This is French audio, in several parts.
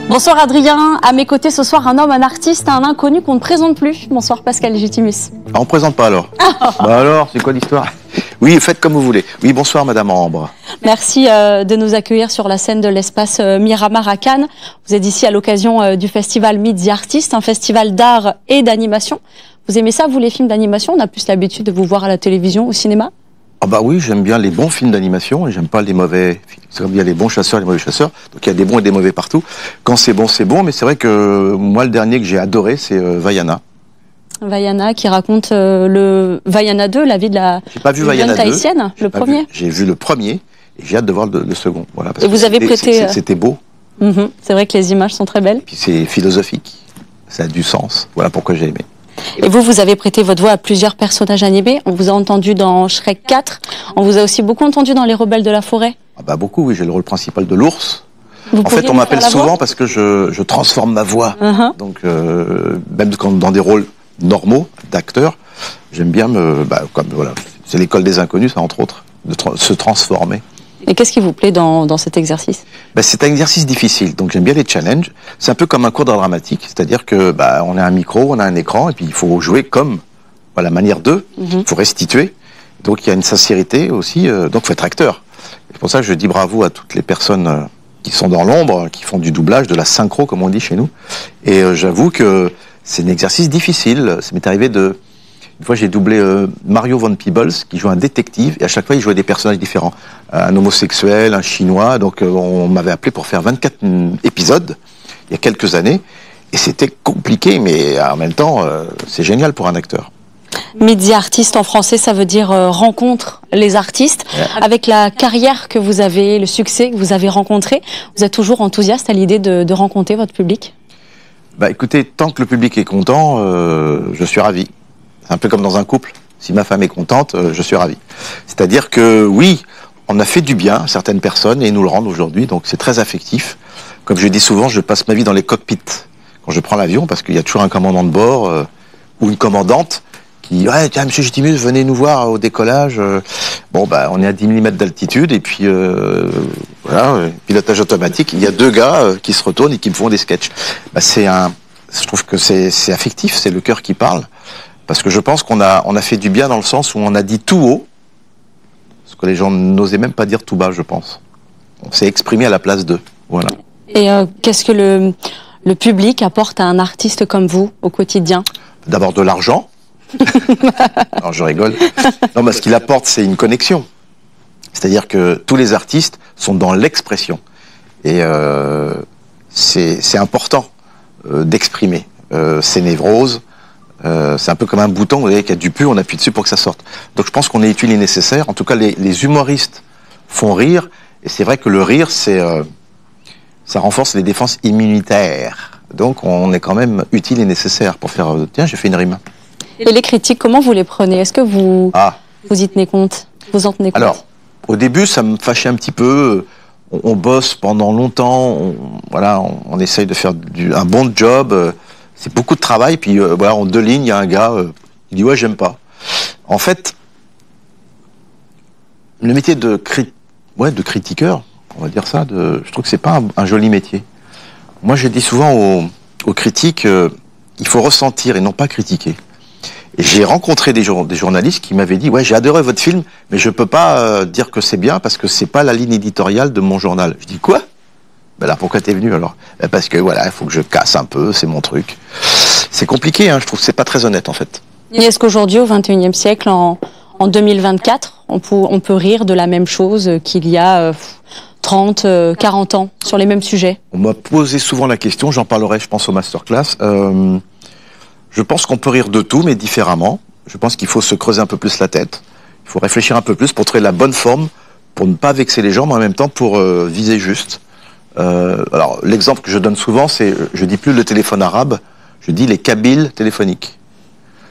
Bonsoir Adrien, à mes côtés ce soir un homme, un artiste, un inconnu qu'on ne présente plus. Bonsoir Pascal Légitimus. Ah, on ne présente pas alors. Bah alors, c'est quoi l'histoire? Oui, faites comme vous voulez. Oui, bonsoir Madame Ambre. Merci de nous accueillir sur la scène de l'espace Miramar à Cannes. Vous êtes ici à l'occasion du festival Meet the Artist, un festival d'art et d'animation. Vous aimez ça, vous, les films d'animation? On a plus l'habitude de vous voir à la télévision, au cinéma? Ah bah oui, j'aime bien les bons films d'animation et j'aime pas les mauvais. C'est comme il y a les bons chasseurs et les mauvais chasseurs. Donc il y a des bons et des mauvais partout. Quand c'est bon, c'est bon. Mais c'est vrai que moi, le dernier que j'ai adoré, c'est Vaiana. Vaiana qui raconte le Vaiana 2, la vie de la J'ai pas vu Vaiana 2, tahitienne, le premier. J'ai vu le premier et j'ai hâte de voir le second. Voilà, parce et vous avez prêté... C'était beau. C'est vrai que les images sont très belles. Et puis c'est philosophique. Ça a du sens. Voilà pourquoi j'ai aimé. Et vous avez prêté votre voix à plusieurs personnages animés. On vous a entendu dans Shrek 4. On vous a aussi beaucoup entendu dans Les Rebelles de la Forêt. Ah bah beaucoup, oui. J'ai le rôle principal de l'ours. En fait, on m'appelle souvent parce que je transforme ma voix. Donc, même dans des rôles normaux d'acteur, j'aime bien voilà, c'est l'école des inconnus, ça, entre autres, de se transformer. Et qu'est-ce qui vous plaît dans cet exercice? C'est un exercice difficile, donc j'aime bien les challenges. C'est un peu comme un cours d'art dramatique, c'est-à-dire que on a un micro, on a un écran, et puis il faut jouer comme à la manière d'eux. Il faut restituer. Donc il y a une sincérité aussi. Donc il faut être acteur. C'est pour ça que je dis bravo à toutes les personnes qui sont dans l'ombre, qui font du doublage, de la synchro comme on dit chez nous. Et j'avoue que c'est un exercice difficile. Ça m'est arrivé une fois, j'ai doublé Mario Van Peebles, qui joue un détective, et à chaque fois, il jouait des personnages différents. Un homosexuel, un chinois, donc on m'avait appelé pour faire 24 épisodes, il y a quelques années, et c'était compliqué, mais en même temps, c'est génial pour un acteur. Meet the Artist en français, ça veut dire rencontre les artistes. Ouais. Avec la carrière que vous avez, le succès que vous avez rencontré, vous êtes toujours enthousiaste à l'idée de rencontrer votre public? Écoutez, tant que le public est content, je suis ravi. C'est un peu comme dans un couple. Si ma femme est contente, je suis ravi. C'est-à-dire que oui, on a fait du bien à certaines personnes et ils nous le rendent aujourd'hui, donc c'est très affectif. Comme je dis souvent, je passe ma vie dans les cockpits quand je prends l'avion, parce qu'il y a toujours un commandant de bord ou une commandante qui dit « Ouais, tiens, monsieur Légitimus, venez nous voir au décollage. » On est à 10 000 mètres d'altitude et puis voilà, pilotage automatique. Il y a deux gars qui se retournent et qui me font des sketchs. Je trouve que c'est affectif, c'est le cœur qui parle. Parce que je pense qu'on a fait du bien dans le sens où on a dit tout haut ce que les gens n'osaient même pas dire tout bas, je pense. On s'est exprimé à la place d'eux. Voilà. Et qu'est-ce que le public apporte à un artiste comme vous au quotidien? D'abord de l'argent. Non, je rigole. Non, mais ce qu'il apporte, c'est une connexion. C'est-à-dire que tous les artistes sont dans l'expression. Et c'est important d'exprimer ces névroses. C'est un peu comme un bouton, vous voyez, qu'il y a du pu, on appuie dessus pour que ça sorte. Donc je pense qu'on est utile et nécessaire. En tout cas, les humoristes font rire. Et c'est vrai que le rire, ça renforce les défenses immunitaires. Donc on est quand même utile et nécessaire pour faire... Tiens, j'ai fait une rime. Et les critiques, comment vous les prenez? Est-ce que vous y tenez compte? Vous en tenez compte? Alors, au début, ça me fâchait un petit peu. On bosse pendant longtemps. On essaye de faire un bon job. C'est beaucoup de travail, puis en 2 lignes, il y a un gars, il dit « Ouais, j'aime pas ». En fait, le métier de critiqueur, on va dire ça, je trouve que c'est pas un joli métier. Moi, je dis souvent aux critiques, il faut ressentir et non pas critiquer. Et j'ai rencontré des journalistes qui m'avaient dit « Ouais, j'ai adoré votre film, mais je peux pas dire que c'est bien parce que c'est pas la ligne éditoriale de mon journal ». Je dis « Quoi ?» Là, pourquoi t'es venu alors? Parce que voilà, il faut que je casse un peu, c'est mon truc. C'est compliqué, je trouve que c'est pas très honnête en fait. Et est-ce qu'aujourd'hui, au XXIe siècle, en 2024, on peut rire de la même chose qu'il y a 30, 40 ans, sur les mêmes sujets? On m'a posé souvent la question, j'en parlerai, je pense, au masterclass. Je pense qu'on peut rire de tout, mais différemment. Je pense qu'il faut se creuser un peu plus la tête. Il faut réfléchir un peu plus pour trouver la bonne forme, pour ne pas vexer les gens, mais en même temps pour viser juste. Alors, l'exemple que je donne souvent, c'est, je dis plus le téléphone arabe, je dis les kabyles téléphoniques.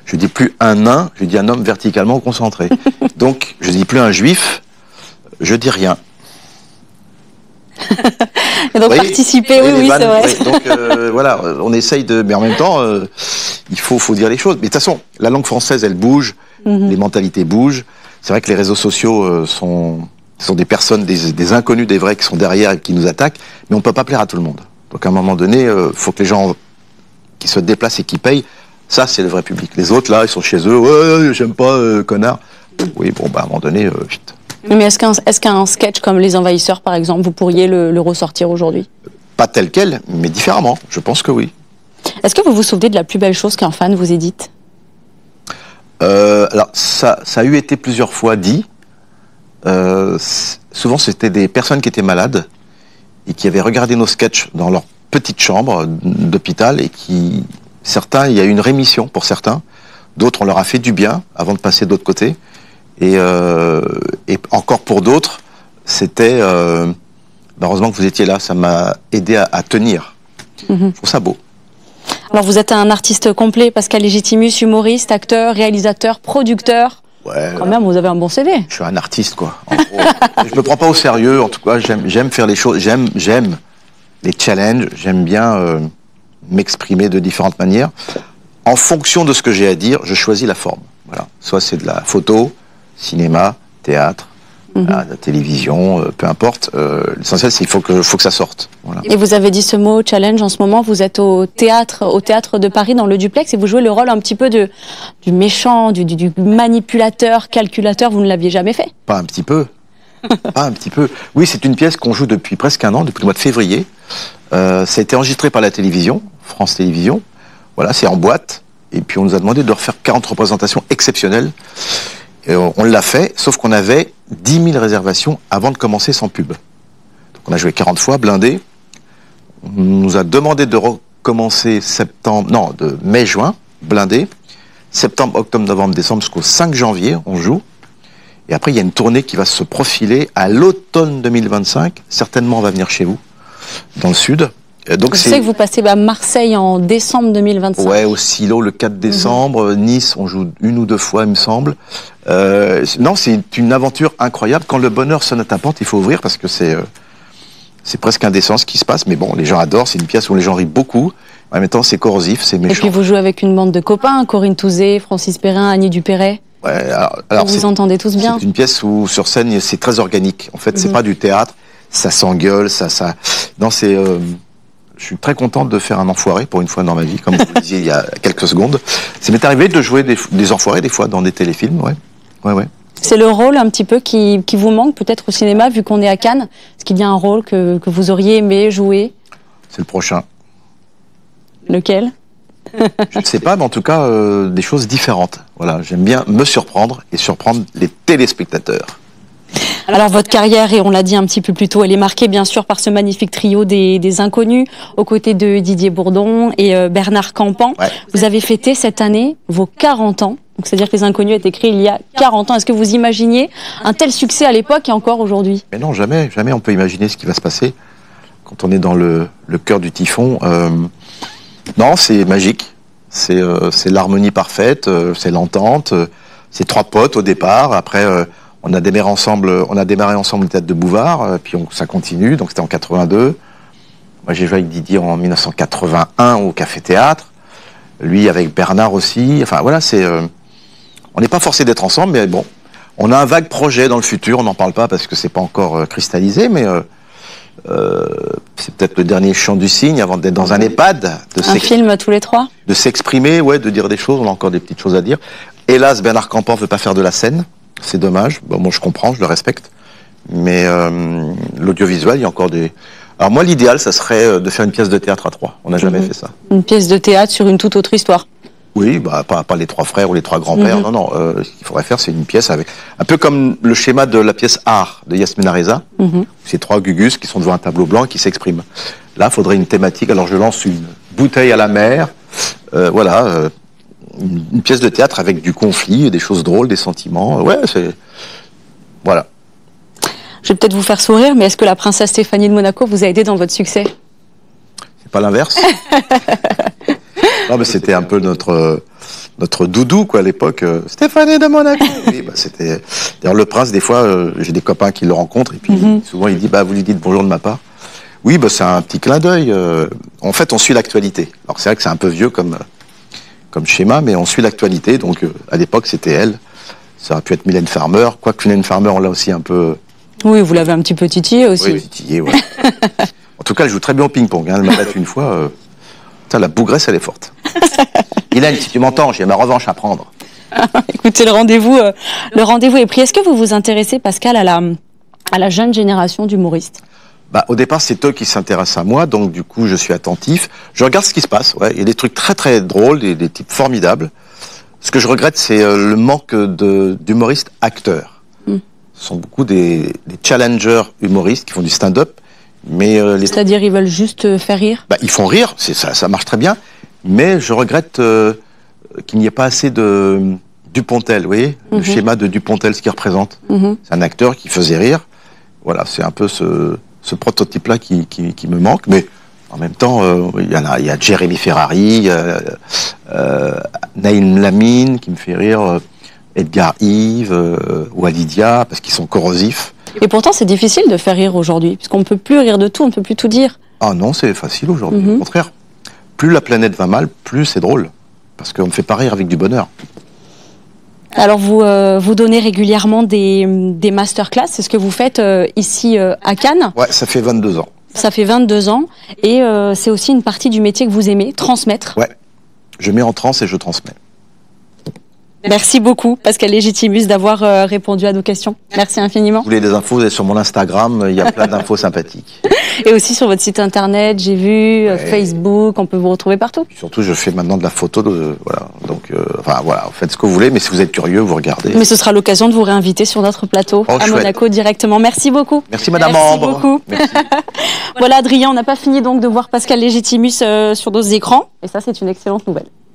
Je dis plus un nain, je dis un homme verticalement concentré. Donc, je dis plus un juif, je dis rien. Et donc, participer, oui, c'est vrai. Donc, voilà, on essaye de... Mais en même temps, il faut dire les choses. Mais de toute façon, la langue française, elle bouge, les mentalités bougent. C'est vrai que les réseaux sociaux sont des personnes, des inconnus, des vrais qui sont derrière et qui nous attaquent, mais on ne peut pas plaire à tout le monde. Donc à un moment donné, faut que les gens qui se déplacent et qui payent, ça c'est le vrai public. Les autres là, ils sont chez eux, ouais, j'aime pas, connard. Oui, bon, bah à un moment donné, vite. Mais est-ce qu'un sketch comme Les Envahisseurs, par exemple, vous pourriez le ressortir aujourd'hui? Pas tel quel, mais différemment, je pense que oui. Est-ce que vous vous souvenez de la plus belle chose qu'un fan vous ait dite? Alors ça a eu été plusieurs fois dit. Souvent c'était des personnes qui étaient malades et qui avaient regardé nos sketchs dans leur petite chambre d'hôpital et qui, certains, il y a eu une rémission pour certains, d'autres on leur a fait du bien avant de passer de l'autre côté et encore pour d'autres c'était heureusement que vous étiez là, ça m'a aidé à tenir. Je trouve ça beau. Alors vous êtes un artiste complet, Pascal Légitimus, humoriste, acteur, réalisateur, producteur. Ouais. Quand même, vous avez un bon CV. Je suis un artiste, quoi. En gros, je me prends pas au sérieux. En tout cas, j'aime faire les choses. J'aime les challenges. J'aime bien m'exprimer de différentes manières. En fonction de ce que j'ai à dire, je choisis la forme. Voilà. Soit c'est de la photo, cinéma, théâtre, la télévision, peu importe. L'essentiel, c'est qu'il faut que ça sorte. Voilà. Et vous avez dit ce mot challenge en ce moment. Vous êtes au théâtre de Paris dans le Duplex et vous jouez le rôle un petit peu du méchant, du manipulateur, calculateur. Vous ne l'aviez jamais fait? Pas un petit peu. Pas un petit peu. Oui, c'est une pièce qu'on joue depuis presque un an, depuis le mois de février. Ça a été enregistré par la télévision, France Télévisions. Voilà, c'est en boîte. Et puis on nous a demandé de refaire 40 représentations exceptionnelles. Et on l'a fait, sauf qu'on avait 10 000 réservations avant de commencer sans pub. Donc on a joué 40 fois, blindé. On nous a demandé de recommencer de mai-juin, blindé. Septembre, octobre, novembre, décembre, jusqu'au 5 janvier, on joue. Et après, il y a une tournée qui va se profiler à l'automne 2025. Certainement, on va venir chez vous, dans le sud. Donc je sais que vous passez à Marseille en décembre 2025. Ouais, au Silo le 4 décembre. Nice, on joue 1 ou 2 fois, il me semble. Non, c'est une aventure incroyable. Quand le bonheur sonne à ta porte, il faut ouvrir parce que c'est presque indécent ce qui se passe. Mais bon, les gens adorent. C'est une pièce où les gens rient beaucoup. En même temps, c'est corrosif, c'est méchant. Et puis vous jouez avec une bande de copains, Corinne Touzé, Francis Perrin, Annie Dupéret. Ouais, alors vous entendez tous bien. C'est une pièce où sur scène, c'est très organique. En fait, c'est pas du théâtre. Ça s'engueule, Non, c'est. Je suis très content de faire un enfoiré pour une fois dans ma vie, comme vous le disiez il y a quelques secondes. Ça m'est arrivé de jouer des enfoirés des fois dans des téléfilms, ouais. C'est le rôle un petit peu qui vous manque peut-être au cinéma, vu qu'on est à Cannes. Est-ce qu'il y a un rôle que vous auriez aimé jouer? C'est le prochain. Lequel? Je ne sais pas, mais en tout cas, des choses différentes. Voilà, j'aime bien me surprendre et surprendre les téléspectateurs. Alors votre carrière, et on l'a dit un petit peu plus tôt, elle est marquée bien sûr par ce magnifique trio des Inconnus, aux côtés de Didier Bourdon et Bernard Campan. Ouais. Vous avez fêté cette année vos 40 ans, donc c'est-à-dire que Les Inconnus a été créé il y a 40 ans. Est-ce que vous imaginiez un tel succès à l'époque et encore aujourd'hui? Mais non, jamais on peut imaginer ce qui va se passer quand on est dans le cœur du typhon. Non, c'est magique, c'est l'harmonie parfaite, c'est l'entente, c'est 3 potes au départ, après... On a démarré ensemble le théâtre de Bouvard, puis ça continue, donc c'était en 82. Moi j'ai joué avec Didier en 1981 au Café Théâtre, lui avec Bernard aussi, enfin voilà, on n'est pas forcé d'être ensemble, mais bon, on a un vague projet dans le futur, on n'en parle pas parce que c'est pas encore cristallisé, mais c'est peut-être le dernier chant du cygne avant d'être dans un EHPAD. Un film tous les 3 ? De s'exprimer, ouais, de dire des choses, on a encore des petites choses à dire. Hélas, Bernard Campan ne veut pas faire de la scène. C'est dommage. Bon, moi, je comprends, je le respecte. Mais l'audiovisuel, il y a encore des... Alors moi, l'idéal, ça serait de faire une pièce de théâtre à 3. On n'a jamais fait ça. Une pièce de théâtre sur une toute autre histoire. Oui, bah, pas les 3 frères ou les 3 grands-pères. Non. Ce qu'il faudrait faire, c'est une pièce avec... Un peu comme le schéma de la pièce Art de Yasmina Reza. C'est 3 gugus qui sont devant un tableau blanc et qui s'expriment. Là, il faudrait une thématique. Alors, je lance une bouteille à la mer. Une pièce de théâtre avec du conflit, des choses drôles, des sentiments. Ouais, c'est... Voilà. Je vais peut-être vous faire sourire, mais est-ce que la princesse Stéphanie de Monaco vous a aidé dans votre succès? C'est pas l'inverse. Non, mais c'était un peu notre doudou, quoi, à l'époque. Stéphanie de Monaco. Oui, bah, c'était... D'ailleurs, le prince, des fois, j'ai des copains qui le rencontrent, et puis souvent, il dit, bah, vous lui dites bonjour de ma part. Oui, bah, c'est un petit clin d'œil. En fait, on suit l'actualité. Alors, c'est vrai que c'est un peu vieux comme schéma, mais on suit l'actualité, donc à l'époque c'était elle, ça aurait pu être Mylène Farmer, quoique Mylène Farmer on l'a aussi un peu... Oui, vous l'avez un petit peu titillé aussi. Oui, titillé, ouais. En tout cas, elle joue très bien au ping-pong. Hein. Elle m'a battu une fois. La bougresse, elle est forte. Hélène, si tu m'entends, j'ai ma revanche à prendre. Écoutez, le rendez-vous est pris. Est-ce que vous vous intéressez, Pascal, à la jeune génération d'humoristes? Au départ, c'est eux qui s'intéressent à moi, donc du coup, je suis attentif. Je regarde ce qui se passe. Ouais. Il y a des trucs très très drôles, des types formidables. Ce que je regrette, c'est le manque d'humoristes acteurs. Ce sont beaucoup des challengers humoristes qui font du stand-up. C'est-à-dire, ils veulent juste faire rire? Ils font rire, ça marche très bien. Mais je regrette qu'il n'y ait pas assez de Dupontel, vous voyez, le schéma de Dupontel, ce qu'il représente. C'est un acteur qui faisait rire. Voilà, c'est un peu ce prototype-là qui me manque. Mais en même temps, il y a Jérémy Ferrari, Naïm Lamine qui me fait rire, Edgar Yves, Walidia, parce qu'ils sont corrosifs. Et pourtant, c'est difficile de faire rire aujourd'hui, puisqu'on ne peut plus rire de tout, on ne peut plus tout dire. Ah non, c'est facile aujourd'hui, au contraire. Plus la planète va mal, plus c'est drôle. Parce qu'on ne fait pas rire avec du bonheur. Alors, vous donnez régulièrement des masterclass, c'est ce que vous faites ici à Cannes? Ouais, ça fait 22 ans. Ça fait 22 ans, et c'est aussi une partie du métier que vous aimez, transmettre. Ouais, je mets en transe et je transmets. Merci beaucoup, Pascal Légitimus, d'avoir répondu à nos questions. Merci infiniment. Vous voulez des infos, vous êtes sur mon Instagram, il y a plein d'infos sympathiques. Et aussi sur votre site internet, j'ai vu, Facebook, on peut vous retrouver partout. Surtout, je fais maintenant de la photo, voilà. Donc, voilà, faites ce que vous voulez, mais si vous êtes curieux, vous regardez. Mais ce sera l'occasion de vous réinviter sur notre plateau à Monaco directement. Merci beaucoup. Merci Madame Merci Ambre. Beaucoup. Merci. Voilà, Adrien, on n'a pas fini donc de voir Pascal Légitimus sur nos écrans, et ça, c'est une excellente nouvelle.